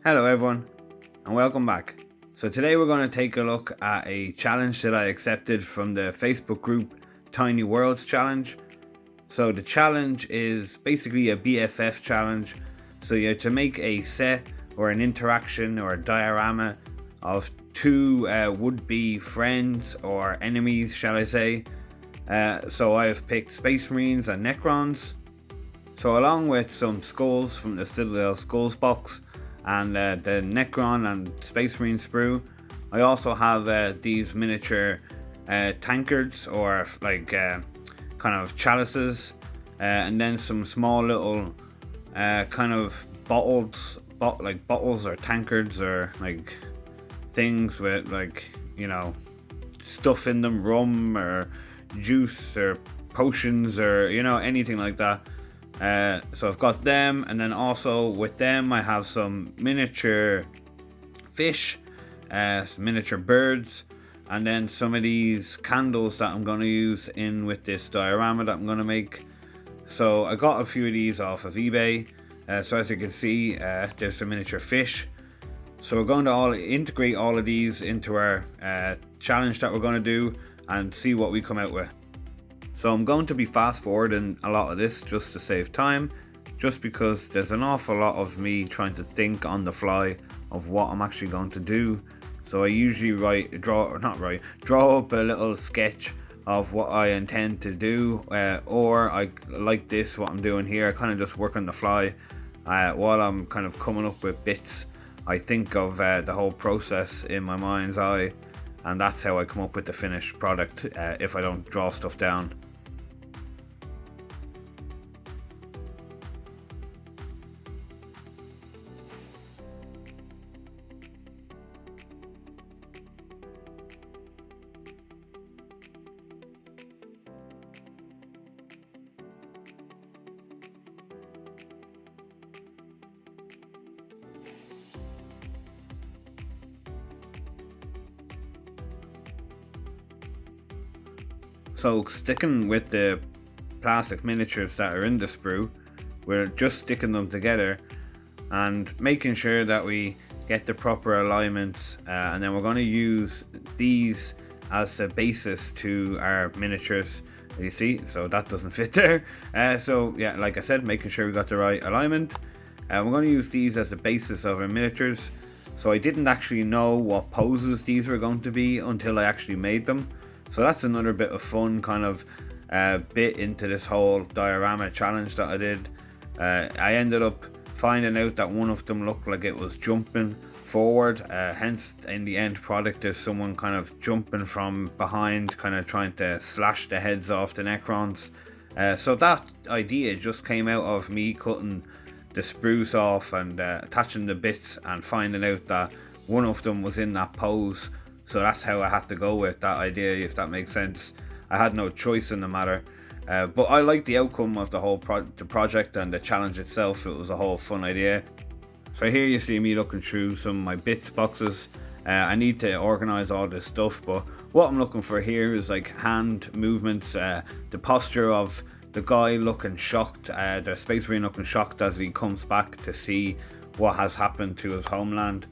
Hello everyone and welcome back. So today we're going to take a look at a challenge that I accepted from the Facebook group Tiny Worlds Challenge. So the challenge is basically a BFF challenge. So you have to make a set or an interaction or a diorama of two would-be friends or enemies, shall I say. So I have picked Space Marines and Necrons. So along with some skulls from the Citadel Skulls box and the Necron and Space Marine sprue, I also have these miniature tankards or like kind of chalices, and then some small little kind of bottles or tankards or like things with like, you know, stuff in them, rum or juice or potions or, you know, anything like that. So I've got them, and then also with them I have some miniature fish, some miniature birds, and then some of these candles that I'm going to use in with this diorama that I'm going to make. So I got a few of these off of eBay. So as you can see, there's some miniature fish. So we're going to integrate all of these into our challenge that we're going to do and see what we come out with. So I'm going to be fast forwarding a lot of this just to save time, just because there's an awful lot of me trying to think on the fly of what I'm actually going to do. So I usually draw up a little sketch of what I intend to do, or I like this, what I'm doing here, I kind of just work on the fly while I'm kind of coming up with bits. I think of the whole process in my mind's eye, and that's how I come up with the finished product if I don't draw stuff down. So sticking with the plastic miniatures that are in the sprue, we're just sticking them together and making sure that we get the proper alignments, and then we're going to use these as the basis to our miniatures, you see. So that doesn't fit there, so yeah, like I said, making sure we got the right alignment. We're going to use these as the basis of our miniatures. So I didn't actually know what poses these were going to be until I actually made them. So that's another bit of fun kind of bit into this whole diorama challenge that I did. I ended up finding out that one of them looked like it was jumping forward, hence in the end product there's someone kind of jumping from behind, kind of trying to slash the heads off the Necrons. So that idea just came out of me cutting the sprues off and attaching the bits and finding out that one of them was in that pose. So that's how I had to go with that idea, if that makes sense. I had no choice in the matter. But I liked the outcome of the whole project and the challenge itself. It was a whole fun idea. So here you see me looking through some of my bits boxes. I need to organize all this stuff, but what I'm looking for here is like hand movements, the posture of the guy looking shocked, the Space Marine looking shocked as he comes back to see what has happened to his homeland.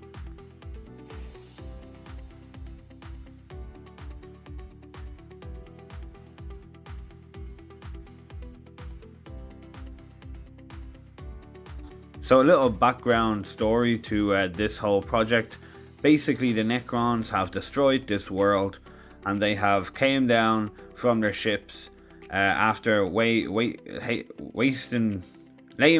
So a little background story to this whole project. Basically the Necrons have destroyed this world and they have came down from their ships after laying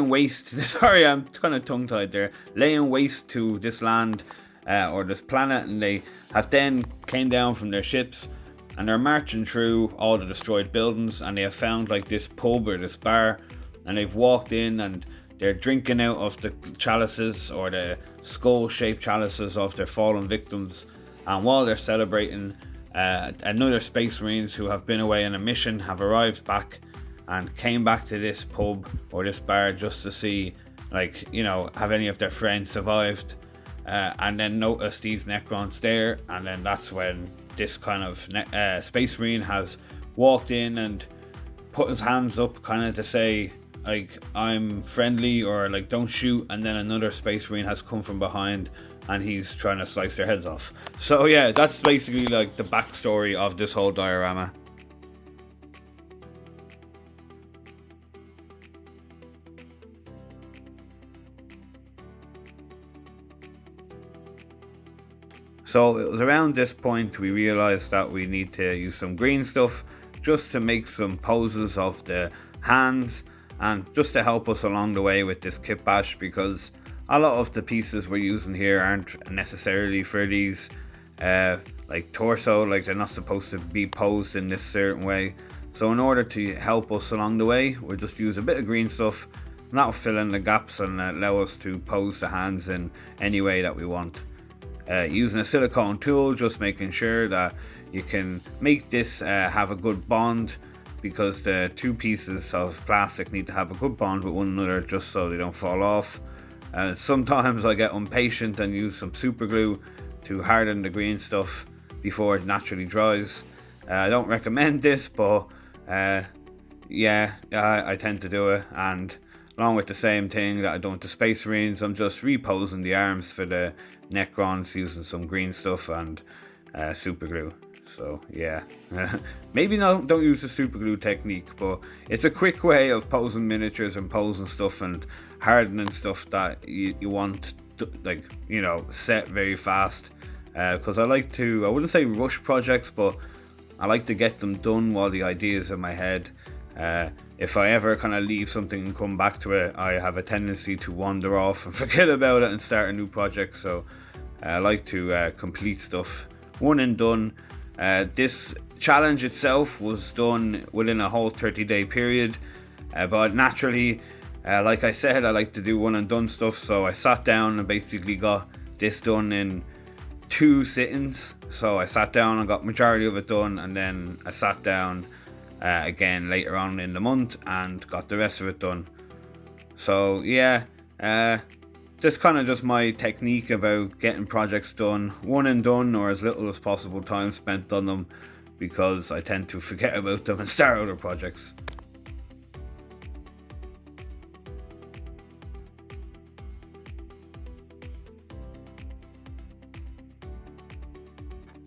waste sorry, I'm kind of tongue tied there, laying waste to this land or this planet, and they have then came down from their ships and they're marching through all the destroyed buildings, and they have found like this pub or this bar, and they've walked in and they're drinking out of the chalices or the skull-shaped chalices of their fallen victims. And while they're celebrating, another Space Marines who have been away on a mission have arrived back and came back to this pub or this bar just to see, like, you know, have any of their friends survived, and then notice these Necrons there. And then that's when this kind of Space Marine has walked in and put his hands up kind of to say, like I'm friendly or like don't shoot, and then another Space Marine has come from behind and he's trying to slice their heads off. So yeah, that's basically like the backstory of this whole diorama. So it was around this point we realized that we need to use some green stuff just to make some poses of the hands and just to help us along the way with this Kitbash, because a lot of the pieces we're using here aren't necessarily for these like torso, like they're not supposed to be posed in this certain way. So in order to help us along the way, we'll just use a bit of green stuff and that'll fill in the gaps and allow us to pose the hands in any way that we want. Using a silicone tool, just making sure that you can make this have a good bond, because the two pieces of plastic need to have a good bond with one another just so they don't fall off. Sometimes I get impatient and use some super glue to harden the green stuff before it naturally dries. I don't recommend this, but yeah, I tend to do it, and along with the same thing that I done with the Space Marines, I'm just reposing the arms for the Necrons using some green stuff and super glue. So yeah, maybe don't use the super glue technique, but it's a quick way of posing miniatures and posing stuff and hardening stuff that you want to, like, you know, set very fast. Because I like to, I wouldn't say rush projects, but I like to get them done while the idea is in my head. If I ever kind of leave something and come back to it, I have a tendency to wander off and forget about it and start a new project. So I like to complete stuff one and done. This challenge itself was done within a whole 30-day period, but naturally, like I said, I like to do one and done stuff, so I sat down and basically got this done in 2 sittings. So I sat down and got majority of it done, and then I sat down again later on in the month and got the rest of it done. So yeah, that's kind of just my technique about getting projects done, one and done, or as little as possible time spent on them, because I tend to forget about them and start other projects.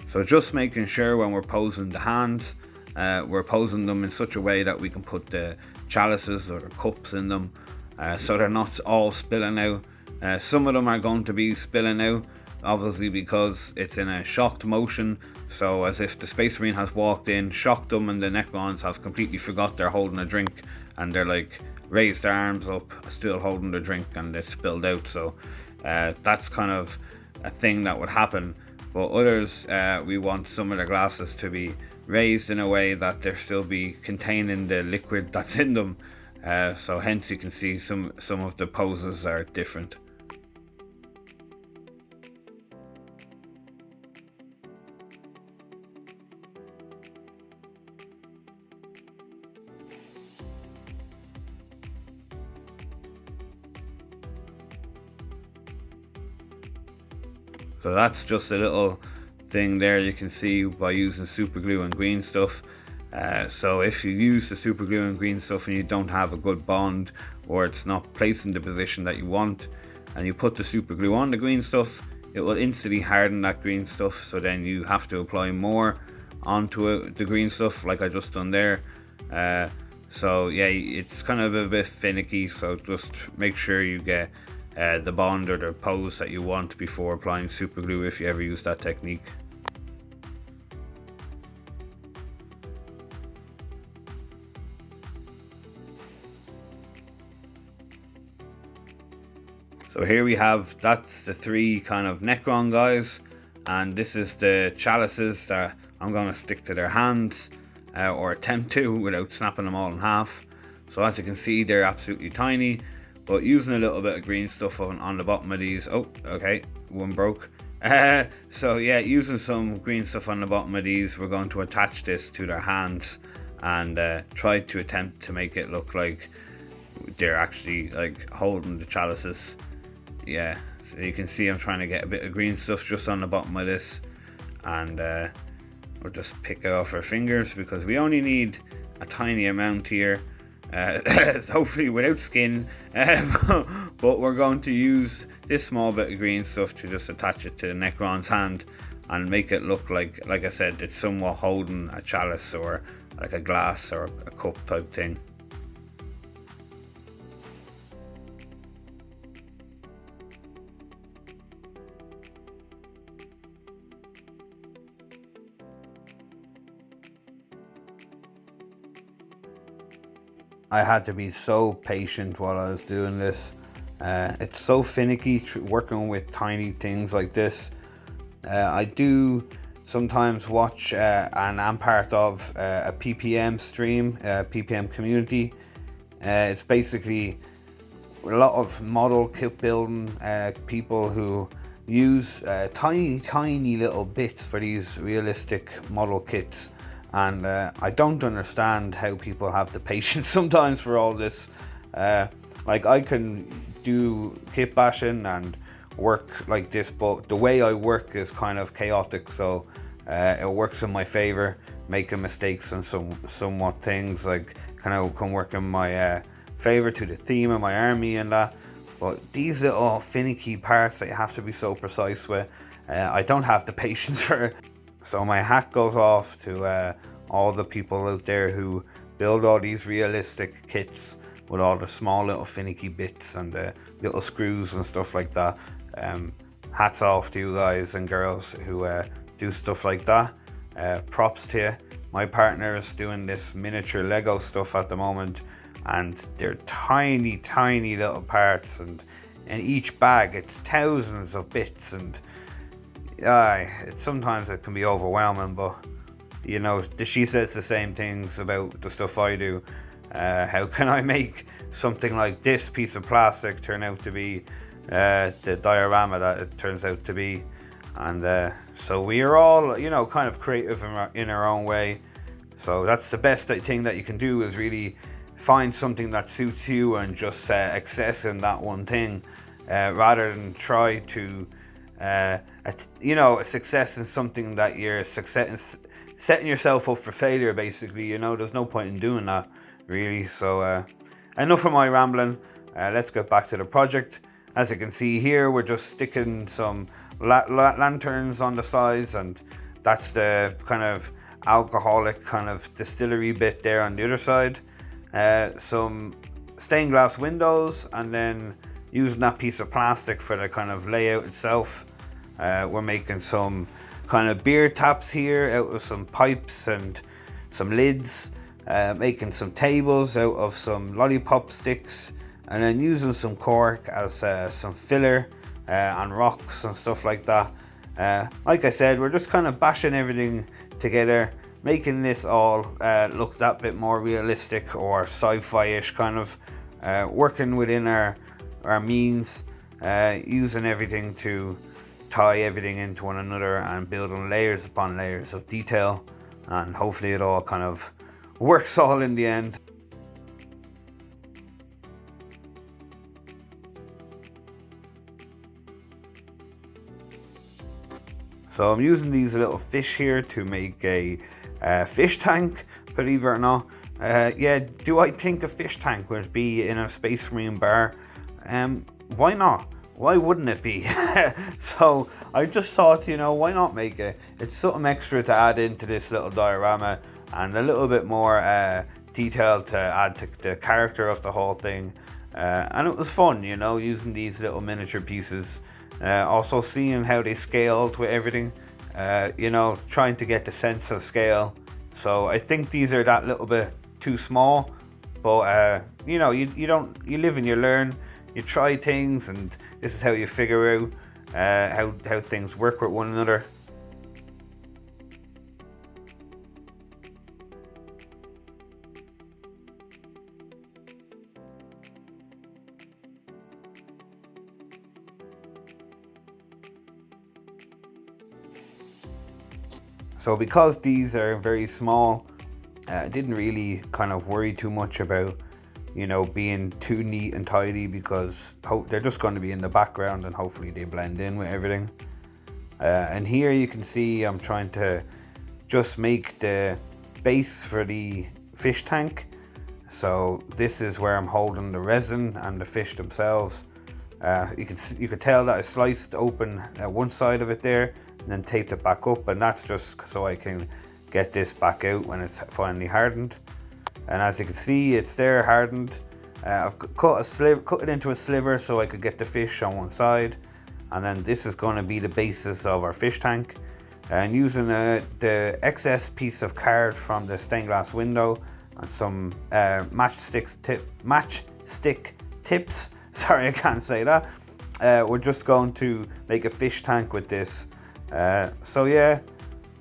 So just making sure when we're posing the hands, we're posing them in such a way that we can put the chalices or the cups in them, so they're not all spilling out. Some of them are going to be spilling out, obviously, because it's in a shocked motion, so as if the Space Marine has walked in, shocked them, and the Necrons have completely forgot they're holding a drink, and they're like raised their arms up still holding the drink, and they spilled out. So that's kind of a thing that would happen. But others, we want some of the glasses to be raised in a way that they'll still be containing the liquid that's in them, so hence you can see some of the poses are different. So that's just a little thing there you can see by using super glue and green stuff. So if you use the super glue and green stuff and you don't have a good bond, or it's not placed in the position that you want, and you put the super glue on the green stuff, it will instantly harden that green stuff, so then you have to apply more onto it, the green stuff, like I just done there. So yeah, it's kind of a bit finicky, so just make sure you get the bond or the pose that you want before applying super glue, if you ever use that technique. So here we have, that's the 3 kind of Necron guys, and this is the chalices that I'm going to stick to their hands, or attempt to, without snapping them all in half. So as you can see, they're absolutely tiny, but using a little bit of green stuff on the bottom of these. Oh, okay, one broke. So yeah, using some green stuff on the bottom of these, we're going to attach this to their hands and try to attempt to make it look like they're actually like holding the chalices. Yeah, so you can see I'm trying to get a bit of green stuff just on the bottom of this, and we'll just pick it off our fingers because we only need a tiny amount here. hopefully without skin, but we're going to use this small bit of green stuff to just attach it to Necron's hand and make it look like I said, it's somewhat holding a chalice or like a glass or a cup type thing. I had to be so patient while I was doing this. It's so finicky working with tiny things like this. I do sometimes watch and I'm part of a PPM stream, PPM community. It's basically a lot of model kit building people who use tiny little bits for these realistic model kits. And I don't understand how people have the patience sometimes for all this. Like I can do kit bashing and work like this, but the way I work is kind of chaotic, so it works in my favor, making mistakes and somewhat things like kind of can work in my favor to the theme of my army and that. But these little finicky parts that you have to be so precise with, I don't have the patience for it. So my hat goes off to all the people out there who build all these realistic kits with all the small little finicky bits and the little screws and stuff like that. Hats off to you guys and girls who do stuff like that. Props to you. My partner is doing this miniature Lego stuff at the moment, and they're tiny little parts, and in each bag it's thousands of bits, and sometimes it can be overwhelming, but you know, she says the same things about the stuff I do. How can I make something like this piece of plastic turn out to be the diorama that it turns out to be? And so we are all, you know, kind of creative in our own way. So that's the best thing that you can do, is really find something that suits you and just excess in that one thing, rather than try to a success in something that you're setting yourself up for failure, basically. You know, there's no point in doing that, really. So enough of my rambling. Let's get back to the project. As you can see here, we're just sticking some lanterns on the sides, and that's the kind of alcoholic kind of distillery bit there on the other side. Some stained glass windows, and then using that piece of plastic for the kind of layout itself. We're making some kind of beer taps here out of some pipes and some lids, making some tables out of some lollipop sticks, and then using some cork as some filler and rocks and stuff like that. Like I said, we're just kind of bashing everything together, making this all look that bit more realistic or sci-fi-ish, kind of working within our means, using everything to tie everything into one another and building layers upon layers of detail, and hopefully it all kind of works all in the end. So I'm using these little fish here to make a fish tank, believe it or not. Do I think a fish tank would be in a Space Marine bar? Why not? Why wouldn't it be? So I just thought, you know, why not make it? It's something extra to add into this little diorama, and a little bit more detail to add to the character of the whole thing. And it was fun, you know, using these little miniature pieces. Also seeing how they scaled with everything, you know, trying to get the sense of scale. So I think these are that little bit too small, but you know, you live and you learn. You try things, and this is how you figure out how things work with one another. So because these are very small, I didn't really kind of worry too much about, you know, being too neat and tidy, because they're just going to be in the background and hopefully they blend in with everything. And here you can see I'm trying to just make the base for the fish tank. So this is where I'm holding the resin and the fish themselves. You could tell that I sliced open one side of it there and then taped it back up, and that's just so I can get this back out when it's finally hardened. And as you can see, it's there hardened. I've cut it into a sliver so I could get the fish on one side, and then this is going to be the basis of our fish tank. And using the excess piece of card from the stained glass window and some matchstick tips. Sorry, I can't say that. We're just going to make a fish tank with this. So yeah,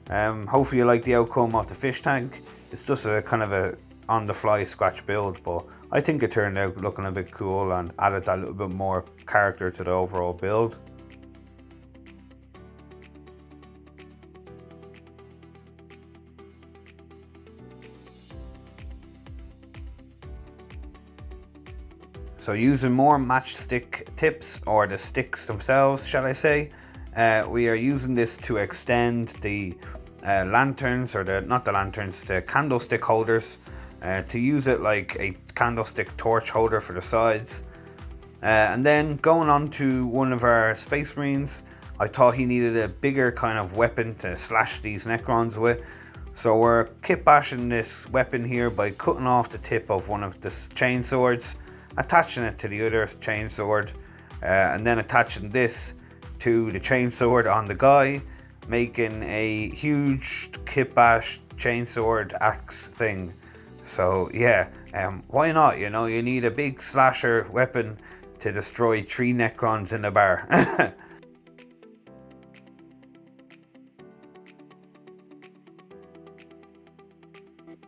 hopefully you like the outcome of the fish tank. It's just a kind of a on-the-fly scratch build, but I think it turned out looking a bit cool and added that little bit more character to the overall build. So using more matchstick tips, or the sticks themselves, shall I say, we are using this to extend the lanterns, or the candlestick holders, to use it like a candlestick torch holder for the sides. And then going on to one of our Space Marines, I thought he needed a bigger kind of weapon to slash these Necrons with. So we're kitbashing this weapon here by cutting off the tip of one of the chain swords, attaching it to the other chain sword, and then attaching this to the chain sword on the guy, making a huge Kitbash chainsword axe thing. So yeah, why not? You know, you need a big slasher weapon to destroy 3 Necrons in a bar.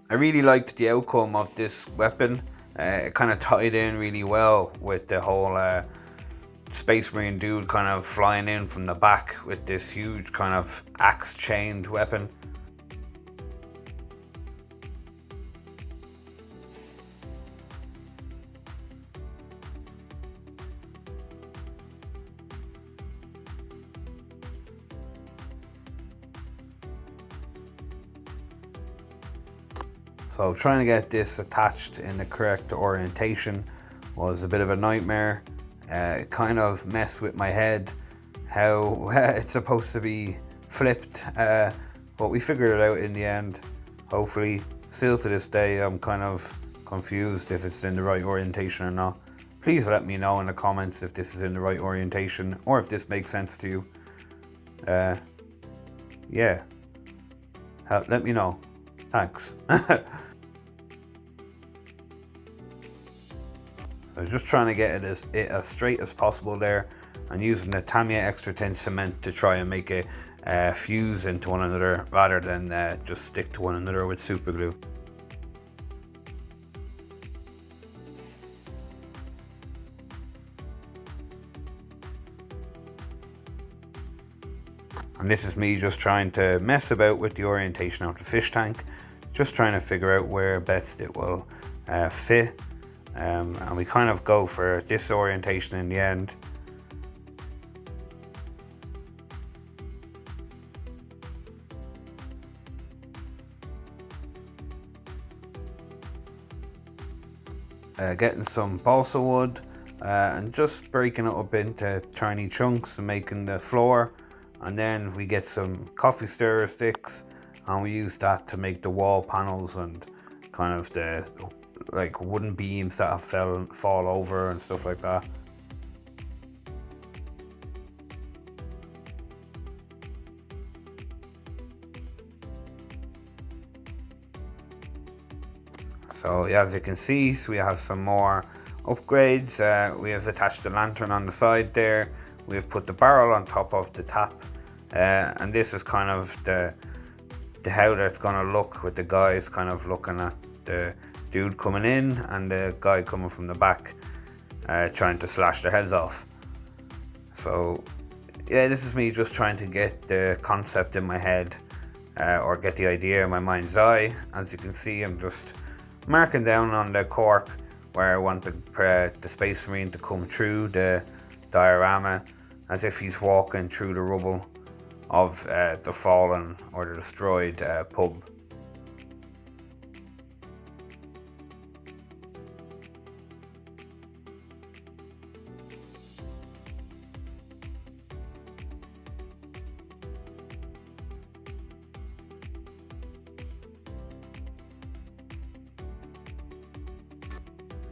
I really liked the outcome of this weapon. It kind of tied in really well with the whole Space Marine dude kind of flying in from the back with this huge kind of axe chained weapon. So trying to get this attached in the correct orientation was a bit of a nightmare. It kind of messed with my head how it's supposed to be flipped, but we figured it out in the end, hopefully. Still to this day I'm kind of confused if it's in the right orientation or not. Please let me know in the comments if this is in the right orientation or if this makes sense to you. Yeah, let me know. Thanks. I was just trying to get it as straight as possible there, and using the Tamiya Extra 10 cement to try and make it fuse into one another rather than just stick to one another with super glue. And this is me just trying to mess about with the orientation of the fish tank, just trying to figure out where best it will fit. And we kind of go for this orientation in the end. Getting some balsa wood and just breaking it up into tiny chunks and making the floor. And then we get some coffee stirrer sticks and we use that to make the wall panels and kind of the like wooden beams that have fall over and stuff like that. So yeah, as you can see, so we have some more upgrades. We have attached the lantern on the side there. We have put the barrel on top of the tap, and this is kind of the how that's gonna look with the guys kind of looking at the dude coming in and the guy coming from the back trying to slash their heads off. So yeah, this is me just trying to get the concept in my head, or get the idea in my mind's eye. As you can see, I'm just marking down on the cork where I want the Space Marine to come through the diorama as if he's walking through the rubble of the fallen or the destroyed pub.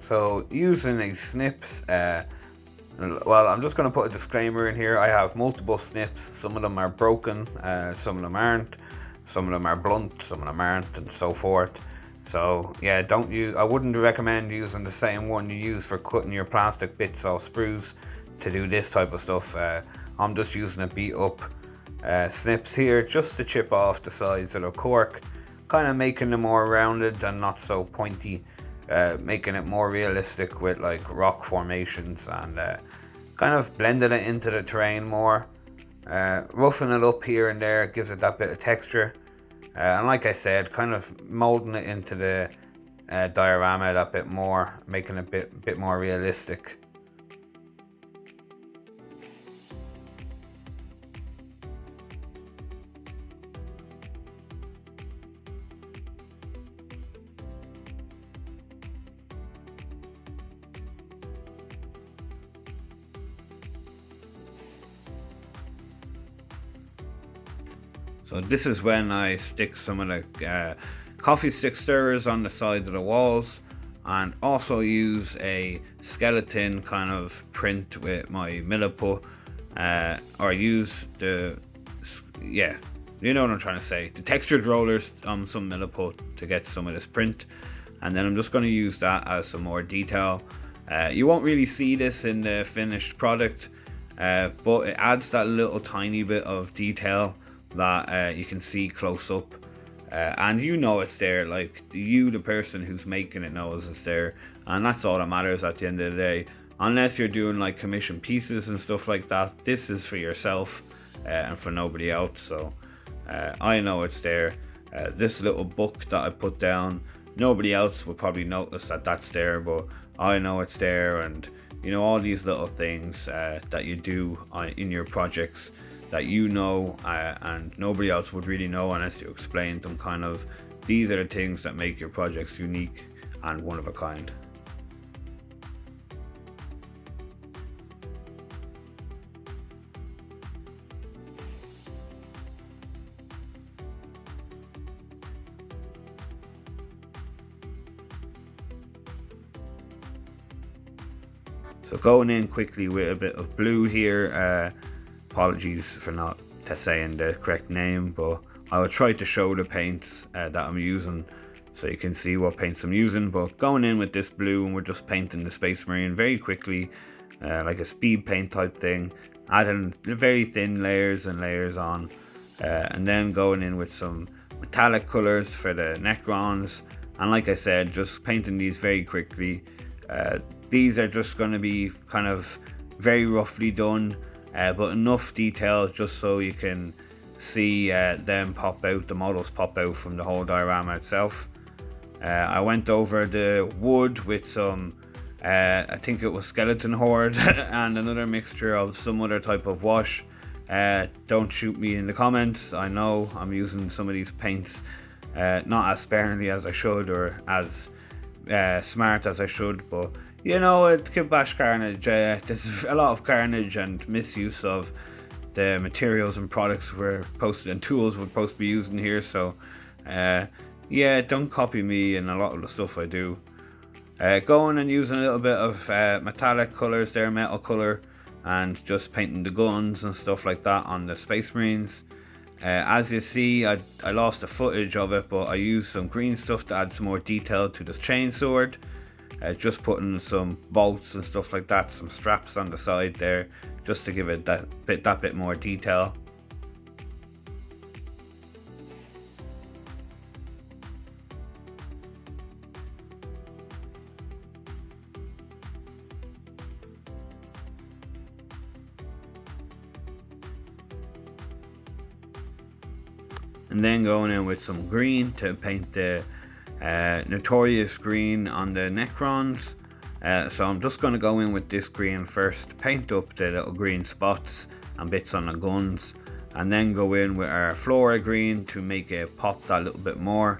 So using these snips, well, I'm just going to put a disclaimer in here. I have multiple snips. Some of them are broken, some of them aren't. Some of them are blunt, some of them aren't, and so forth. So yeah, I wouldn't recommend using the same one you use for cutting your plastic bits or sprues to do this type of stuff. I'm just using a beat up snips here just to chip off the sides of the cork, kind of making them more rounded and not so pointy, making it more realistic with like rock formations, and kind of blending it into the terrain more. Roughing it up here and there gives it that bit of texture, and like I said, kind of molding it into the diorama that bit more, making it a bit more realistic. So this is when I stick some of the coffee stick stirrers on the side of the walls, and also use a skeleton kind of print with my milliput, or use the, yeah, you know what I'm trying to say, the textured rollers on some milliput to get some of this print. And then I'm just going to use that as some more detail. You won't really see this in the finished product, but it adds that little tiny bit of detail that you can see close up, and you know it's there. Like you, the person who's making it, knows it's there, and that's all that matters at the end of the day. Unless you're doing like commission pieces and stuff like that, this is for yourself and for nobody else. So I know it's there. This little book that I put down, nobody else will probably notice that that's there, but I know it's there. And you know, all these little things that you do in your projects that you know, and nobody else would really know unless you explain them. Kind of, these are the things that make your projects unique and one of a kind. So going in quickly with a bit of blue here. Apologies for not saying the correct name, but I will try to show the paints that I'm using so you can see what paints I'm using. But going in with this blue, and we're just painting the Space Marine very quickly, like a speed paint type thing, adding very thin layers and layers on, and then going in with some metallic colors for the Necrons. And like I said, just painting these very quickly. These are just going to be kind of very roughly done, but enough detail just so you can see them pop out, the models pop out from the whole diorama itself. I went over the wood with some, I think it was skeleton horde and another mixture of some other type of wash. Don't shoot me in the comments. I know I'm using some of these paints not as sparingly as I should, or as smart as I should, but you know, it's KitbashCarnage. There's a lot of carnage and misuse of the materials and products we're posted and tools we're supposed to be using here. So yeah, don't copy me in a lot of the stuff I do. Going and using a little bit of metallic colors there, metal color, and just painting the guns and stuff like that on the Space Marines. As you see, I lost the footage of it, but I used some green stuff to add some more detail to this chainsword. Just putting some bolts and stuff like that, some straps on the side there, just to give it that bit more detail. And then going in with some green to paint the notorious green on the Necrons. So I'm just going to go in with this green first, paint up the little green spots and bits on the guns, and then go in with our flora green to make it pop that little bit more.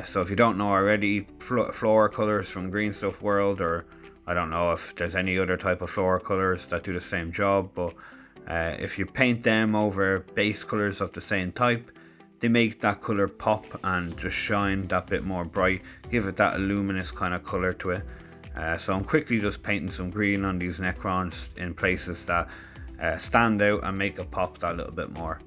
So if you don't know already, flora colors from Green Stuff World, or I don't know if there's any other type of flora colors that do the same job, but if you paint them over base colors of the same type, they make that color pop and just shine that bit more bright, give it that luminous kind of color to it. So I'm quickly just painting some green on these Necrons in places that stand out and make it pop that little bit more.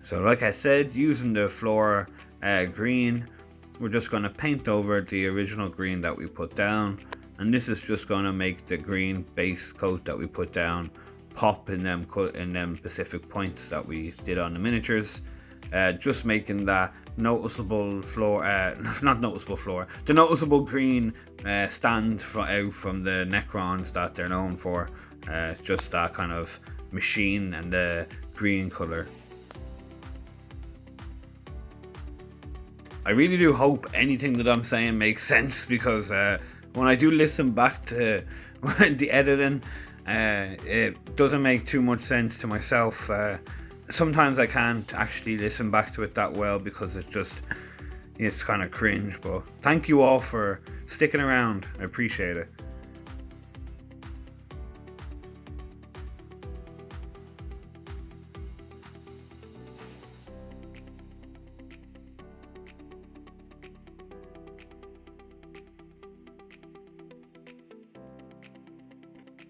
So like I said, using the floor green, we're just going to paint over the original green that we put down, and this is just going to make the green base coat that we put down pop in them specific points that we did on the miniatures, just making that noticeable floor, not noticeable floor, the noticeable green stand out from the Necrons that they're known for, just that kind of machine and the green color. I really do hope anything that I'm saying makes sense, because when I do listen back to the editing, it doesn't make too much sense to myself. Sometimes I can't actually listen back to it that well because it's kind of cringe, but thank you all for sticking around. I appreciate it.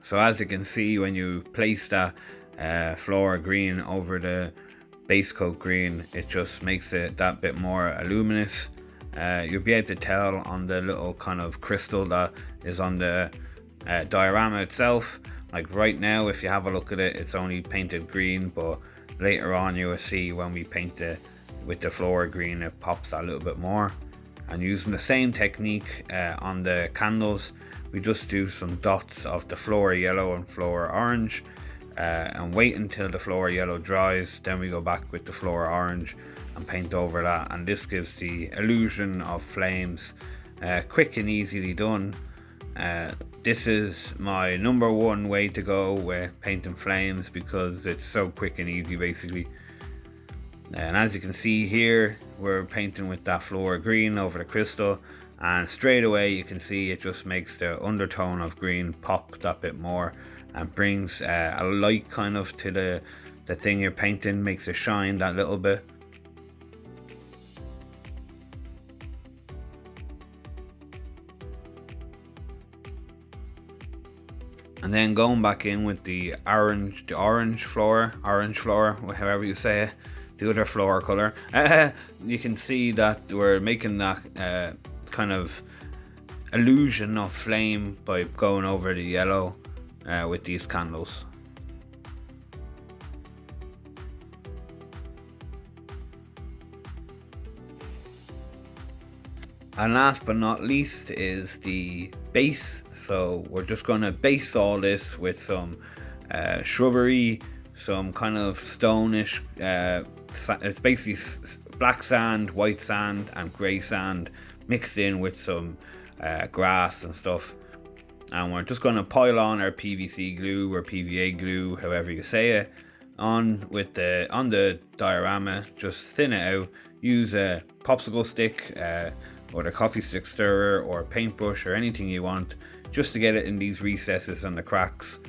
So as you can see, when you place that floor green over the base coat green, it just makes it that bit more luminous. You'll be able to tell on the little kind of crystal that is on the diorama itself. Like right now, if you have a look at it, it's only painted green, but later on you will see when we paint it with the floor green, it pops that a little bit more. And using the same technique on the candles, we just do some dots of the floor yellow and floor orange, and wait until the floor yellow dries. Then we go back with the floor orange and paint over that, and this gives the illusion of flames. Quick and easily done. This is my number one way to go with painting flames, because it's so quick and easy basically. And as you can see here, we're painting with that floor green over the crystal, and straight away you can see it just makes the undertone of green pop that bit more, and brings a light kind of to the thing you're painting, makes it shine that little bit. And then going back in with the orange floor, however you say it, the other floor color, you can see that we're making that kind of illusion of flame by going over the yellow with these candles. And last but not least is the base. So we're just going to base all this with some shrubbery, some kind of stonish, it's basically black sand, white sand and grey sand mixed in with some grass and stuff. And we're just going to pile on our PVC glue or PVA glue, however you say it, on the diorama. Just thin it out, use a popsicle stick or the coffee stick stirrer or a paintbrush or anything you want, just to get it in these recesses and the cracks.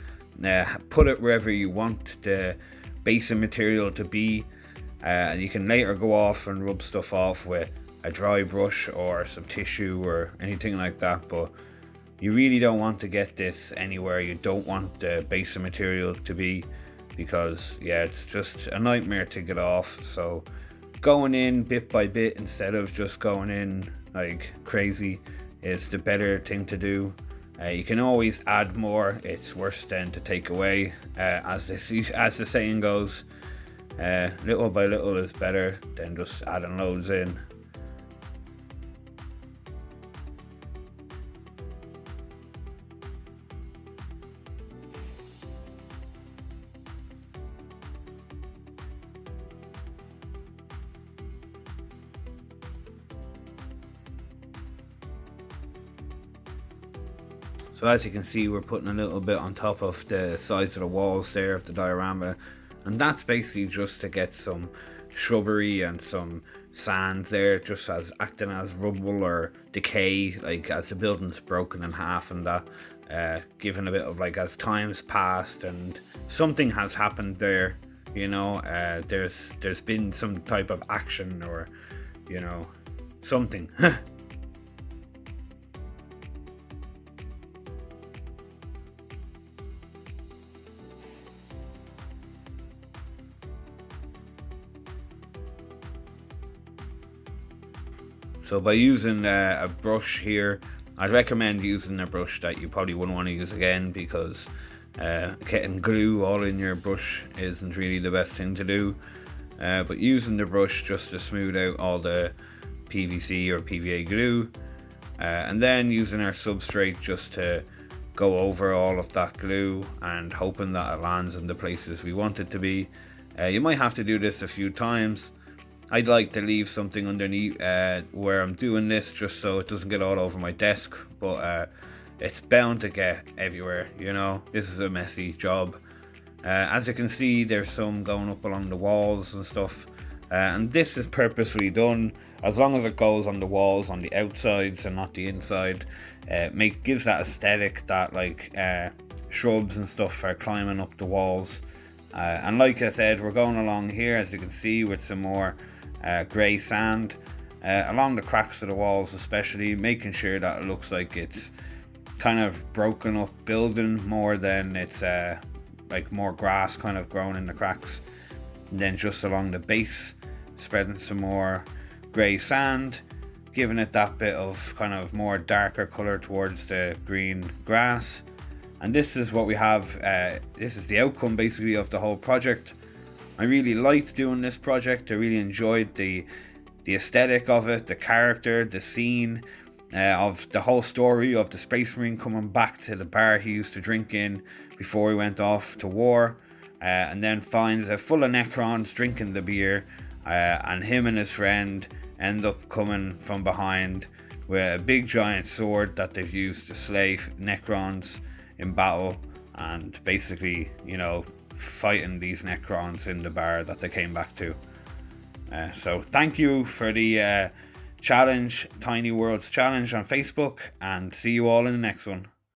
Put it wherever you want the basic material to be. You can later go off and rub stuff off with a dry brush or some tissue or anything like that, but you really don't want to get this anywhere you don't want the basic material to be, because it's just a nightmare to get off. So going in bit by bit instead of just going in like crazy is the better thing to do. You can always add more, it's worse than to take away, as the saying goes. Little by little is better than just adding loads in. So as you can see, we're putting a little bit on top of the sides of the walls there of the diorama, and that's basically just to get some shrubbery and some sand there, just as acting as rubble or decay, like as the building's broken in half, and that giving a bit of like, as time's passed and something has happened there, you know, there's been some type of action, or you know, something. So by using a brush here, I'd recommend using a brush that you probably wouldn't want to use again, because getting glue all in your brush isn't really the best thing to do. But using the brush just to smooth out all the PVC or PVA glue, and then using our substrate just to go over all of that glue and hoping that it lands in the places we want it to be. You might have to do this a few times. I'd like to leave something underneath where I'm doing this, just so it doesn't get all over my desk, but it's bound to get everywhere, you know. This is a messy job. As you can see, there's some going up along the walls and stuff, and this is purposefully done. As long as it goes on the walls on the outsides and not the inside, gives that aesthetic that like shrubs and stuff are climbing up the walls. And like I said, we're going along here, as you can see, with some more grey sand along the cracks of the walls, especially making sure that it looks like it's kind of broken up building more than it's like more grass kind of growing in the cracks. And then just along the base, spreading some more grey sand, giving it that bit of kind of more darker colour towards the green grass. And this is what we have. This is the outcome basically of the whole project. I really liked doing this project. I really enjoyed the aesthetic of it, the character, the scene, of the whole story of the Space Marine coming back to the bar he used to drink in before he went off to war, and then finds it full of Necrons drinking the beer, and him and his friend end up coming from behind with a big giant sword that they've used to slay Necrons in battle, and basically, you know, fighting these Necrons in the bar that they came back to. So thank you for the challenge, Tiny Worlds challenge on Facebook, and see you all in the next one.